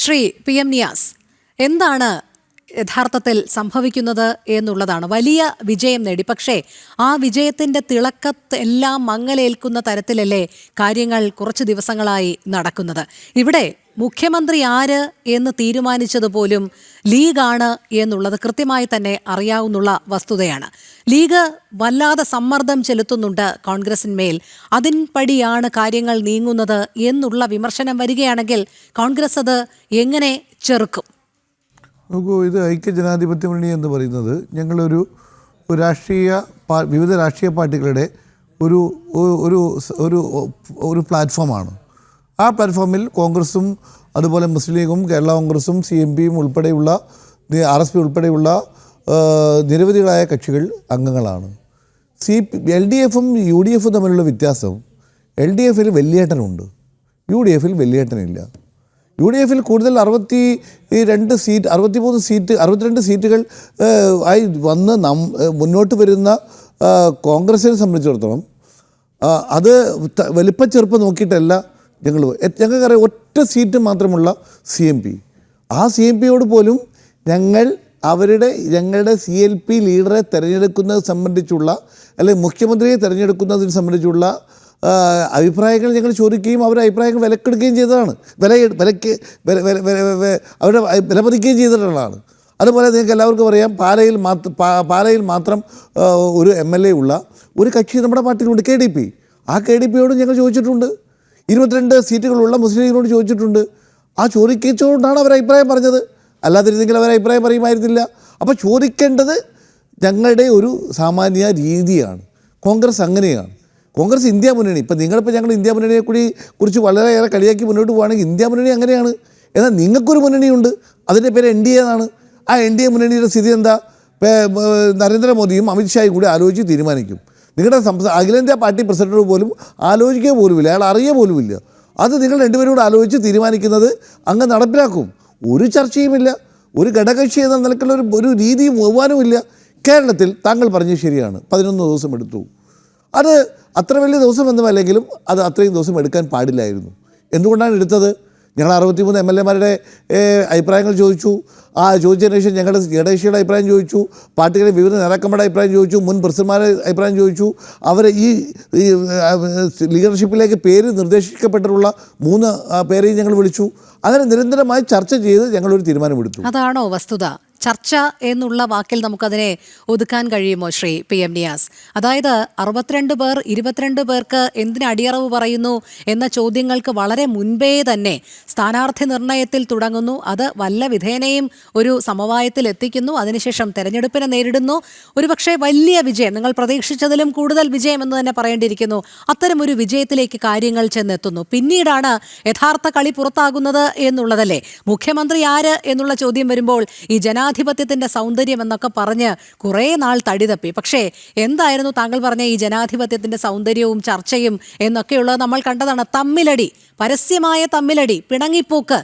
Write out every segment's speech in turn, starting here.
Shri P M Niyas, എന്താണ് യഥാർത്ഥത്തിൽ സംഭവിക്കുന്നത് എന്നുള്ളതാണ്. വലിയ വിജയം നേടി, പക്ഷേ ആ വിജയത്തിൻ്റെ തിളക്കത്തെല്ലാം മങ്ങലേൽക്കുന്ന തരത്തിലല്ലേ കാര്യങ്ങൾ കുറച്ച് ദിവസങ്ങളായി നടക്കുന്നത്. ഇവിടെ മുഖ്യമന്ത്രി ആര് എന്ന് തീരുമാനിച്ചതുപോലും ലീഗാണ് എന്നുള്ളത് കൃത്യമായി തന്നെ അറിയാവുന്ന വസ്തുതയാണ്. ലീഗ് വല്ലാതെ സമ്മർദ്ദം ചെലുത്തുന്നുണ്ട് കോൺഗ്രസിന്മേൽ. അതിൻപടിയാണ് കാര്യങ്ങൾ നീങ്ങുന്നത് എന്നുള്ള വിമർശനം വരികയാണെങ്കിൽ കോൺഗ്രസ് അത് എങ്ങനെ ചെറുക്കും? നോക്കൂ, ഇത് ഐക്യജനാധിപത്യ മുന്നണി എന്ന് പറയുന്നത് ഞങ്ങളൊരു വിവിധ രാഷ്ട്രീയ പാർട്ടികളുടെ ഒരു ഒരു ഒരു ഒരു പ്ലാറ്റ്ഫോമാണ്. ആ പ്ലാറ്റ്ഫോമിൽ കോൺഗ്രസും അതുപോലെ മുസ്ലിം ലീഗും കേരള കോൺഗ്രസും CMPയും ഉൾപ്പെടെയുള്ള RSP ഉൾപ്പെടെയുള്ള നിരവധികളായ കക്ഷികൾ അംഗങ്ങളാണ്. LDFും UDFും തമ്മിലുള്ള വ്യത്യാസം, LDFിൽ വലിയേട്ടനുണ്ട്, UDFിൽ വലിയേട്ടനില്ല. UDFിൽ കൂടുതൽ 62 സീറ്റുകൾ ആയി വന്ന് മുന്നോട്ട് വരുന്ന കോൺഗ്രസിനെ സംബന്ധിച്ചിടത്തോളം അത് വലിപ്പ ചെറുപ്പം നോക്കിയിട്ടല്ല ഞങ്ങൾക്കറിയാം ഒറ്റ സീറ്റ് മാത്രമുള്ള CMP. ആ CMPയോട് പോലും ഞങ്ങളുടെ CLP ലീഡറെ തിരഞ്ഞെടുക്കുന്നത് സംബന്ധിച്ചുള്ള അല്ലെങ്കിൽ മുഖ്യമന്ത്രിയെ തിരഞ്ഞെടുക്കുന്നതിനെ സംബന്ധിച്ചുള്ള അഭിപ്രായങ്ങൾ ഞങ്ങൾ ചോദിക്കുകയും അവരുടെ അഭിപ്രായങ്ങൾ വിലക്കെടുക്കുകയും ചെയ്തതാണ്, അവരുടെ വിലമതിക്കുകയും ചെയ്തിട്ടുള്ളതാണ്. അതുപോലെ നിങ്ങൾക്ക് എല്ലാവർക്കും അറിയാം, പാലയിൽ മാത്രം ഒരു MLA ഉള്ള ഒരു കക്ഷി നമ്മുടെ പാർട്ടിയിലുണ്ട്, KDP. ആ KDPയോട് ഞങ്ങൾ ചോദിച്ചിട്ടുണ്ട്. 22 സീറ്റുകളുള്ള മുസ്ലിം ലീഗിനോട് ചോദിച്ചിട്ടുണ്ട്. ആ ചോദിച്ചുകൊണ്ടാണ് അവർ അഭിപ്രായം പറഞ്ഞത്, അല്ലാതിരുന്നെങ്കിൽ അവർ അഭിപ്രായം പറയുമായിരുന്നില്ല. അപ്പോൾ ചോദിക്കേണ്ടത് ഞങ്ങളുടെ ഒരു സാമാന്യ രീതിയാണ്. കോൺഗ്രസ് അങ്ങനെയാണ്. കോൺഗ്രസ് ഇന്ത്യ മുന്നണി, നിങ്ങളിപ്പോൾ ഞങ്ങൾ ഇന്ത്യ മുന്നണിയെ കുറിച്ച് വളരെയേറെ കളിയാക്കി മുന്നോട്ട് പോകുകയാണെങ്കിൽ ഇന്ത്യ മുന്നണി അങ്ങനെയാണ്. എന്നാൽ നിങ്ങൾക്കൊരു മുന്നണിയുണ്ട്, അതിൻ്റെ പേര് NDA എന്നാണ്. ആ NDA മുന്നണിയുടെ സ്ഥിതി എന്താ? നരേന്ദ്രമോദിയും അമിത്ഷായും കൂടി ആലോചിച്ച് തീരുമാനിക്കും. നിങ്ങളുടെ അഖിലേന്ത്യാ പാർട്ടി പ്രസിഡന്റ് പോലും ആലോചിക്കുക പോലുമില്ല, അയാൾ അറിയുക പോലുമില്ല. അത് നിങ്ങൾ രണ്ടുപേരും കൂടെ ആലോചിച്ച് തീരുമാനിക്കുന്നത് അങ്ങ് നടപ്പിലാക്കും. ഒരു ചർച്ചയുമില്ല, ഒരു ഘടകകക്ഷി എന്ന നിലക്കുള്ള ഒരു രീതിയും ബഹുമാനവുമില്ല. കേരളത്തിൽ താങ്കൾ പറഞ്ഞത് ശരിയാണ്, 11 ദിവസം എടുത്തു. അത് അത്ര വലിയ ദിവസമൊന്നുമല്ലെങ്കിലും അത് അത്രയും ദിവസം എടുക്കാൻ പാടില്ലായിരുന്നു. എന്തുകൊണ്ടാണ് എടുത്തത്? ഞങ്ങൾ 63 MLAമാരുടെ അഭിപ്രായങ്ങൾ ചോദിച്ചു. ആ ചോദിച്ചതിന് ശേഷം ഞങ്ങളുടെ ഘടകകക്ഷിയുടെ അഭിപ്രായം ചോദിച്ചു, പാർട്ടികളുടെ വിവിധ നേതാക്കന്മാരുടെ അഭിപ്രായം ചോദിച്ചു, മുൻ പ്രസിഡന്റുമാരുടെ അഭിപ്രായം ചോദിച്ചു. അവരെ ഈ ലീഡർഷിപ്പിലേക്ക് പേര് നിർദ്ദേശിക്കപ്പെട്ടിട്ടുള്ള 3 പേരെയും ഞങ്ങൾ വിളിച്ചു. അങ്ങനെ നിരന്തരമായി ചർച്ച ചെയ്ത് ഞങ്ങളൊരു തീരുമാനമെടുത്തു. അതാണോ വസ്തുത? ചർച്ച എന്നുള്ള വാക്കിൽ നമുക്കതിനെ ഒതുക്കാൻ കഴിയുമോ ശ്രീ പി എം നിയാസ്? അതായത് 62 പേർ 22 പേർക്ക് എന്തിന് അടിയറവ് പറയുന്നു എന്ന ചോദ്യങ്ങൾക്ക് വളരെ മുൻപേ തന്നെ സ്ഥാനാർത്ഥി നിർണയത്തിൽ തുടങ്ങുന്നു. അത് വല്ല വിധേനയും ഒരു സമവായത്തിൽ എത്തിക്കുന്നു. അതിനുശേഷം തെരഞ്ഞെടുപ്പിനെ നേരിടുന്നു. ഒരുപക്ഷെ വലിയ വിജയം, നിങ്ങൾ പ്രതീക്ഷിച്ചതിലും കൂടുതൽ വിജയം എന്ന് തന്നെ പറയേണ്ടിയിരിക്കുന്നു. അത്തരമൊരു വിജയത്തിലേക്ക് കാര്യങ്ങൾ ചെന്നെത്തുന്നു. പിന്നീടാണ് യഥാർത്ഥ കളി പുറത്താകുന്നത് എന്നുള്ളതല്ലേ. മുഖ്യമന്ത്രി ആര് എന്നുള്ള ചോദ്യം വരുമ്പോൾ ഈ ജനാധിപത്യത്തിന്റെ സൗന്ദര്യം എന്നൊക്കെ പറഞ്ഞ് കുറേ നാൾ തടിതപ്പി. പക്ഷേ എന്തായിരുന്നു താങ്കൾ പറഞ്ഞ ഈ ജനാധിപത്യത്തിന്റെ സൗന്ദര്യവും ചർച്ചയും എന്നൊക്കെയുള്ളത് നമ്മൾ കണ്ടതാണ്. തമ്മിലടി, പരസ്യമായ തമ്മിലടി, പിണങ്ങിപ്പോക്ക്,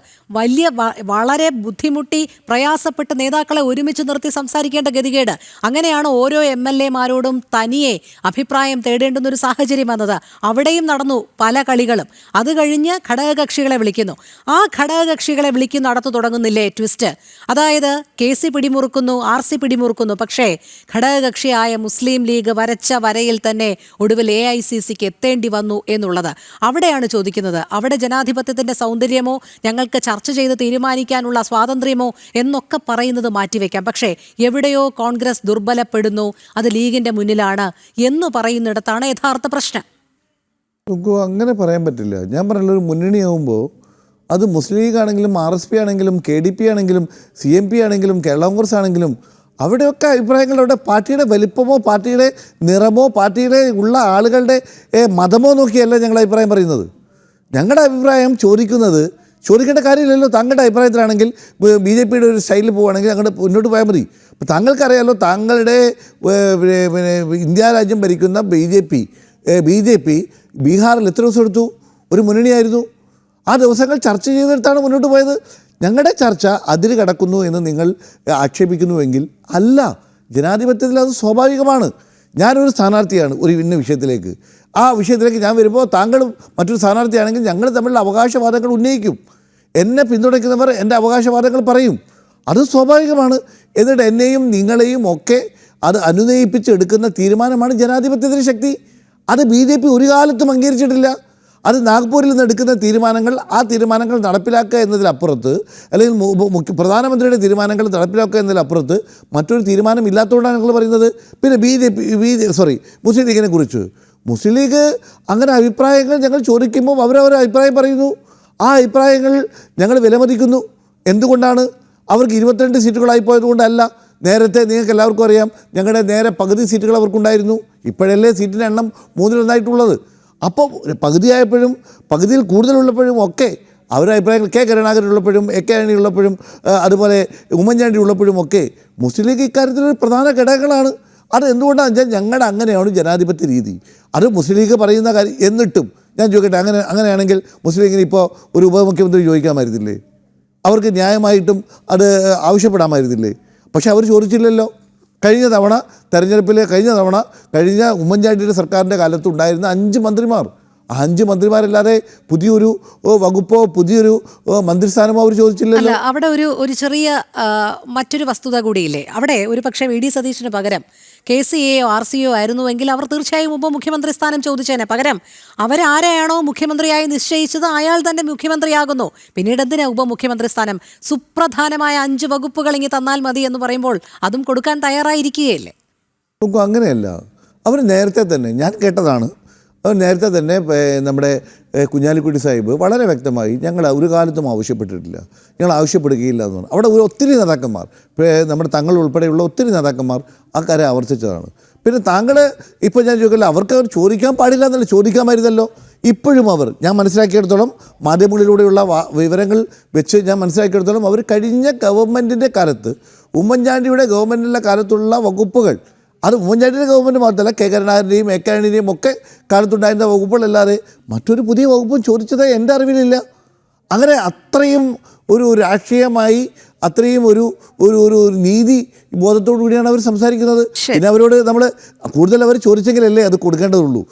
വളരെ ബുദ്ധിമുട്ടി പ്രയാസപ്പെട്ട് നേതാക്കളെ ഒരുമിച്ച് നിർത്തി സംസാരിക്കേണ്ട ഗതികേട്. അങ്ങനെയാണ് ഓരോ MLAമാരോടും തനിയെ അഭിപ്രായം തേടേണ്ടുന്ന ഒരു സാഹചര്യം വന്നത്. അവിടെയും നടന്നു പല കളികളും. അത് കഴിഞ്ഞ് ഘടകകക്ഷികളെ വിളിക്കുന്നു. ആ ഘടകകക്ഷികളെ വിളിക്കുന്ന അടുത്ത് തുടങ്ങുന്നില്ലേ ട്വിസ്റ്റ്? അതായത് KC പിടിമുറുക്കുന്നു, RC പിടിമുറുക്കുന്നു. പക്ഷേ ഘടകകക്ഷിയായ മുസ്ലിം ലീഗ് വരച്ച വരയിൽ തന്നെ ഒടുവിൽ AICCക്ക് എത്തേണ്ടി വന്നു എന്നുള്ളത്. അവിടെയാണ് ചോദിക്കുന്നത്, അവിടെ ജനാധിപത്യത്തിന്റെ സൗന്ദര്യമോ ഞങ്ങൾക്ക് ചർച്ച ചെയ്ത് തീരുമാനിക്കാനുള്ള സ്വാതന്ത്ര്യമോ എന്നൊക്കെ പറയുന്നത് മാറ്റിവെക്കാം. പക്ഷേ എവിടെയോ കോൺഗ്രസ് ദുർബലപ്പെടുന്നു, അത് ലീഗിന്റെ മുന്നിലാണ് എന്ന് പറയുന്നിടത്താണ് യഥാർത്ഥ പ്രശ്നം. അങ്ങനെ പറയാൻ പറ്റില്ല. ഞാൻ പറഞ്ഞ ഒരു മുന്നണിയാവുമ്പോൾ അത് മുസ്ലിം ലീഗ് ആണെങ്കിലും RSP ആണെങ്കിലും KDP ആണെങ്കിലും CMP ആണെങ്കിലും കേരള കോൺഗ്രസ് ആണെങ്കിലും അവിടെയൊക്കെ അഭിപ്രായങ്ങൾ, അവിടെ പാർട്ടിയുടെ വലിപ്പമോ പാർട്ടിയുടെ നിറമോ പാർട്ടിയുടെ ഉള്ള ആളുകളുടെ മതമോ നോക്കിയല്ല ഞങ്ങൾ അഭിപ്രായം പറയുന്നത്. ഞങ്ങളുടെ അഭിപ്രായം ചോദിക്കേണ്ട കാര്യമില്ലല്ലോ. താങ്കളുടെ അഭിപ്രായത്തിലാണെങ്കിൽ BJPയുടെ ഒരു സ്റ്റൈലിൽ പോവുകയാണെങ്കിൽ അങ്ങോട്ട് മുന്നോട്ട് പോയാൽ മതി. അപ്പോൾ താങ്കൾക്കറിയാമല്ലോ, താങ്കളുടെ ഇന്ത്യ രാജ്യം ഭരിക്കുന്ന BJP ബീഹാറിൽ എത്ര ദിവസം എടുത്തു? ഒരു മുന്നണിയായിരുന്നു. ആ ദിവസങ്ങൾ ചർച്ച ചെയ്തെടുത്താണ് മുന്നോട്ട് പോയത്. ഞങ്ങളുടെ ചർച്ച അതിര് കടക്കുന്നു എന്ന് നിങ്ങൾ ആക്ഷേപിക്കുന്നുവെങ്കിൽ അല്ല. ജനാധിപത്യത്തിൽ അത് സ്വാഭാവികമാണ്. ഞാനൊരു സ്ഥാനാർത്ഥിയാണ് ഒരു ഇന്ന വിഷയത്തിലേക്ക്. ആ വിഷയത്തിലേക്ക് ഞാൻ വരുമ്പോൾ താങ്കളും മറ്റൊരു സ്ഥാനാർത്ഥിയാണെങ്കിൽ ഞങ്ങൾ തമ്മിലുള്ള അവകാശവാദങ്ങൾ ഉന്നയിക്കും. എന്നെ പിന്തുണയ്ക്കുന്നവർ എൻ്റെ അവകാശവാദങ്ങൾ പറയും, അത് സ്വാഭാവികമാണ്. എന്നിട്ട് എന്നെയും നിങ്ങളെയും ഒക്കെ അത് അനുനയിപ്പിച്ചെടുക്കുന്ന തീരുമാനമാണ് ജനാധിപത്യത്തിന് ശക്തി. അത് BJP ഒരു കാലത്തും അംഗീകരിച്ചിട്ടില്ല. അത് നാഗ്പൂരിൽ നിന്ന് എടുക്കുന്ന തീരുമാനങ്ങൾ, ആ തീരുമാനങ്ങൾ നടപ്പിലാക്കുക എന്നതിലപ്പുറത്ത്, അല്ലെങ്കിൽ പ്രധാനമന്ത്രിയുടെ തീരുമാനങ്ങൾ നടപ്പിലാക്കുക എന്നതിലപ്പുറത്ത് മറ്റൊരു തീരുമാനം ഇല്ലാത്തതുകൊണ്ടാണ് ഞങ്ങൾ പറയുന്നത്. പിന്നെ മുസ്ലിം ലീഗിനെ കുറിച്ച്, മുസ്ലിം ലീഗ് അങ്ങനെ അഭിപ്രായങ്ങൾ ഞങ്ങൾ ചോദിക്കുമ്പോൾ അവരവരുടെ അഭിപ്രായം പറയുന്നു. ആ അഭിപ്രായങ്ങൾ ഞങ്ങൾ വിലമതിക്കുന്നു. എന്തുകൊണ്ടാണ്? അവർക്ക് 22 സീറ്റുകളായി പോയതുകൊണ്ടല്ല. നേരത്തെ നിങ്ങൾക്ക് എല്ലാവർക്കും അറിയാം, ഞങ്ങളുടെ നേരെ പകുതി സീറ്റുകൾ അവർക്കുണ്ടായിരുന്നു. ഇപ്പോഴല്ലേ സീറ്റിൻ്റെ എണ്ണം 3-1 അപ്പോൾ പകുതിയായപ്പോഴും പകുതിയിൽ കൂടുതലുള്ളപ്പോഴും ഒക്കെ അവരുടെ അഭിപ്രായങ്ങൾ, കെ കരുണാകരൻ ഉള്ളപ്പോഴും AK ആന്റണി ഉള്ളപ്പോഴും അതുപോലെ ഉമ്മൻചാണ്ടി ഉള്ളപ്പോഴും ഒക്കെ മുസ്ലിം ലീഗ് ഇക്കാര്യത്തിലൊരു പ്രധാന ഘടകങ്ങളാണ്. അത് എന്തുകൊണ്ടാണെന്ന് വെച്ചാൽ ഞങ്ങളുടെ അങ്ങനെയാണ് ജനാധിപത്യ രീതി. അത് മുസ്ലിം ലീഗ് പറയുന്ന കാര്യം. എന്നിട്ടും ഞാൻ ചോദിക്കട്ടെ, അങ്ങനെയാണെങ്കിൽ മുസ്ലിം ലീഗിന് ഇപ്പോൾ ഒരു ഉപമുഖ്യമന്ത്രി ചോദിക്കാമായിരുന്നില്ലേ? അവർക്ക് ന്യായമായിട്ടും അത് ആവശ്യപ്പെടാമായിരുന്നില്ലേ? പക്ഷെ അവർ ചോദിച്ചില്ലല്ലോ. കഴിഞ്ഞ ഉമ്മൻചാണ്ടിയുടെ സർക്കാരിൻ്റെ കാലത്ത് ഉണ്ടായിരുന്ന 5 മന്ത്രിമാർ, ആ 5 മന്ത്രിമാരല്ലാതെ പുതിയൊരു വകുപ്പോ പുതിയൊരു മന്ത്രിസ്ഥാനമോ അവർ ചോദിച്ചില്ലല്ലോ. അല്ല, അവിടെ ഒരു ചെറിയ മറ്റൊരു വസ്തുത കൂടിയില്ലേ? അവിടെ ഒരു പക്ഷേ VD സതീശന് പകരം KCAയോ RCയോ ആയിരുന്നുവെങ്കിൽ അവർ തീർച്ചയായും ഉപമുഖ്യമന്ത്രി സ്ഥാനം ചോദിച്ചേനെ. പകരം അവരാരെയാണോ മുഖ്യമന്ത്രിയായി നിശ്ചയിച്ചത് അയാൾ തന്നെ മുഖ്യമന്ത്രിയാകുന്നു. പിന്നീട് എന്തിനാ ഉപമുഖ്യമന്ത്രി സ്ഥാനം? സുപ്രധാനമായ 5 വകുപ്പുകൾ ഇങ്ങി തന്നാൽ മതി എന്ന് പറയുമ്പോൾ അതും കൊടുക്കാൻ തയ്യാറായിരിക്കുകയല്ലേ? അങ്ങനെയല്ല. അവർ നേരത്തെ തന്നെ, ഞാൻ കേട്ടതാണ്, അവർ നേരത്തെ തന്നെ നമ്മുടെ കുഞ്ഞാലിക്കുട്ടി സാഹിബ് വളരെ വ്യക്തമായി ഞങ്ങൾ ഒരു കാലത്തും ആവശ്യപ്പെട്ടിട്ടില്ല, ഞങ്ങൾ ആവശ്യപ്പെടുകയില്ല എന്ന് പറഞ്ഞു. അവിടെ ഒത്തിരി നേതാക്കന്മാർ, നമ്മുടെ തങ്ങൾ ഉൾപ്പെടെയുള്ള ഒത്തിരി നേതാക്കന്മാർ ആ കാര്യം ആവർത്തിച്ചതാണ്. പിന്നെ താങ്കൾ ഇപ്പോൾ ഞാൻ ചോദിക്കില്ല, അവർ ചോദിക്കാൻ പാടില്ല എന്നല്ല, ചോദിക്കാമായിരുന്നല്ലോ. ഇപ്പോഴും ഞാൻ മനസ്സിലാക്കിയെടുത്തോളം, മാധ്യമങ്ങളിലൂടെയുള്ള വിവരങ്ങൾ വെച്ച് ഞാൻ മനസ്സിലാക്കിയെടുത്തോളം, അവർ കഴിഞ്ഞ ഗവൺമെൻറ്റിൻ്റെ കാലത്ത്, ഉമ്മൻചാണ്ടിയുടെ ഗവൺമെൻറ്റിൻ്റെ കാലത്തുള്ള വകുപ്പുകൾ, അത് ഉമ്മൻചാണ്ടിയുടെ ഗവൺമെൻറ് മാത്രമല്ല, കെ കരുണാകരൻ്റെയും AK ആന്റണിയുടെയും ഒക്കെ കാലത്തുണ്ടായിരുന്ന വകുപ്പുകളല്ലാതെ മറ്റൊരു പുതിയ വകുപ്പും ചോദിച്ചത് എൻ്റെ അറിവിലില്ല. അങ്ങനെ അത്രയും ഒരു രാഷ്ട്രീയമായി, അത്രയും ഒരു നീതി ബോധത്തോടു കൂടിയാണ് അവർ സംസാരിക്കുന്നത്. പിന്നെ അവരോട് നമ്മൾ കൂടുതൽ അവർ ചോദിച്ചെങ്കിലല്ലേ അത് കൊടുക്കേണ്ടതുള്ളൂ,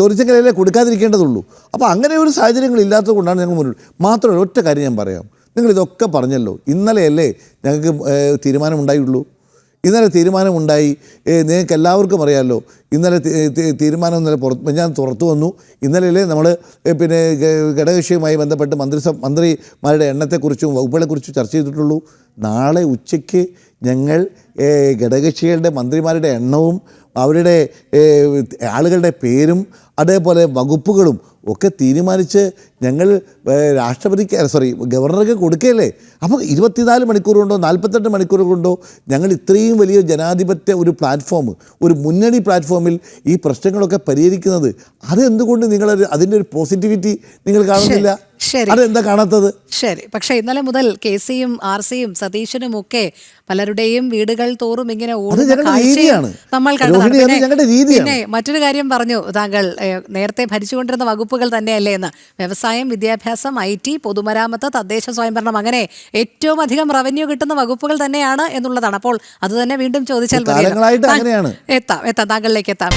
ചോദിച്ചെങ്കിലല്ലേ കൊടുക്കാതിരിക്കേണ്ടതുള്ളൂ. അപ്പോൾ അങ്ങനെ ഒരു സാഹചര്യങ്ങൾ ഇല്ലാത്തത് കൊണ്ടാണ് ഞങ്ങൾ മുന്നിൽ. മാത്രമല്ല, ഒറ്റ കാര്യം ഞാൻ പറയാം, നിങ്ങളിതൊക്കെ പറഞ്ഞല്ലോ, ഇന്നലെയല്ലേ ഞങ്ങൾക്ക് തീരുമാനമുണ്ടായുള്ളൂ. ഇന്നലെ തീരുമാനമുണ്ടായി, നിങ്ങൾക്ക് എല്ലാവർക്കും അറിയാമല്ലോ. ഇന്നലെ തീരുമാനം ഞാൻ പുറത്തു വന്നു. ഇന്നലെയല്ലേ നമ്മൾ പിന്നെ ഘടകകക്ഷിയുമായി ബന്ധപ്പെട്ട് മന്ത്രിമാരുടെ എണ്ണത്തെക്കുറിച്ചും വകുപ്പുകളെക്കുറിച്ചും ചർച്ച ചെയ്തിട്ടുള്ളൂ. നാളെ ഉച്ചയ്ക്ക് ഞങ്ങൾ ഘടകകക്ഷികളുടെ മന്ത്രിമാരുടെ എണ്ണവും അവരുടെ ആളുകളുടെ പേരും അതേപോലെ വകുപ്പുകളും ഒക്കെ തീരുമാനിച്ച് ഞങ്ങൾ ഗവർണർക്ക് കൊടുക്കുകയല്ലേ. അപ്പോൾ 24 മണിക്കൂർ കൊണ്ടോ 48 മണിക്കൂർ കൊണ്ടോ ഞങ്ങൾ ഇത്രയും വലിയ ജനാധിപത്യ ഒരു പ്ലാറ്റ്ഫോം, ഒരു മുന്നണി പ്ലാറ്റ്ഫോമിൽ ഈ പ്രശ്നങ്ങളൊക്കെ പരിഹരിക്കുന്നത്, അതെന്തുകൊണ്ട് അതിൻ്റെ ഒരു പോസിറ്റിവിറ്റി നിങ്ങൾ കാണുന്നില്ല? അതെന്താ കാണാത്തത്? ശരി, പക്ഷേ ഇന്നലെ മുതൽ KCയും RCയും സതീശനും ഒക്കെ പലരുടെയും വീടുകൾ തോറും ഇങ്ങനെ ഓടുന്ന കാഴ്ചയാണ് നമ്മൾ കണ്ടത്. പിന്നെ മറ്റൊരു കാര്യം പറഞ്ഞു താങ്കൾ, നേരത്തെ ഭരിച്ചുകൊണ്ടിരുന്ന വകുപ്പുകൾ തന്നെയല്ലേ എന്ന്. വ്യവസായം, വിദ്യാഭ്യാസം, IT, പൊതുമരാമത്ത്, തദ്ദേശ സ്വയംഭരണം, അങ്ങനെ ഏറ്റവും അധികം റവന്യൂ കിട്ടുന്ന വകുപ്പുകൾ തന്നെയാണ് എന്നുള്ളതാണ്. അപ്പോൾ അത് തന്നെ വീണ്ടും ചോദിച്ചാൽ മതി. അങ്ങനെയാണ്. എത്താം താങ്കളിലേക്ക് എത്താം.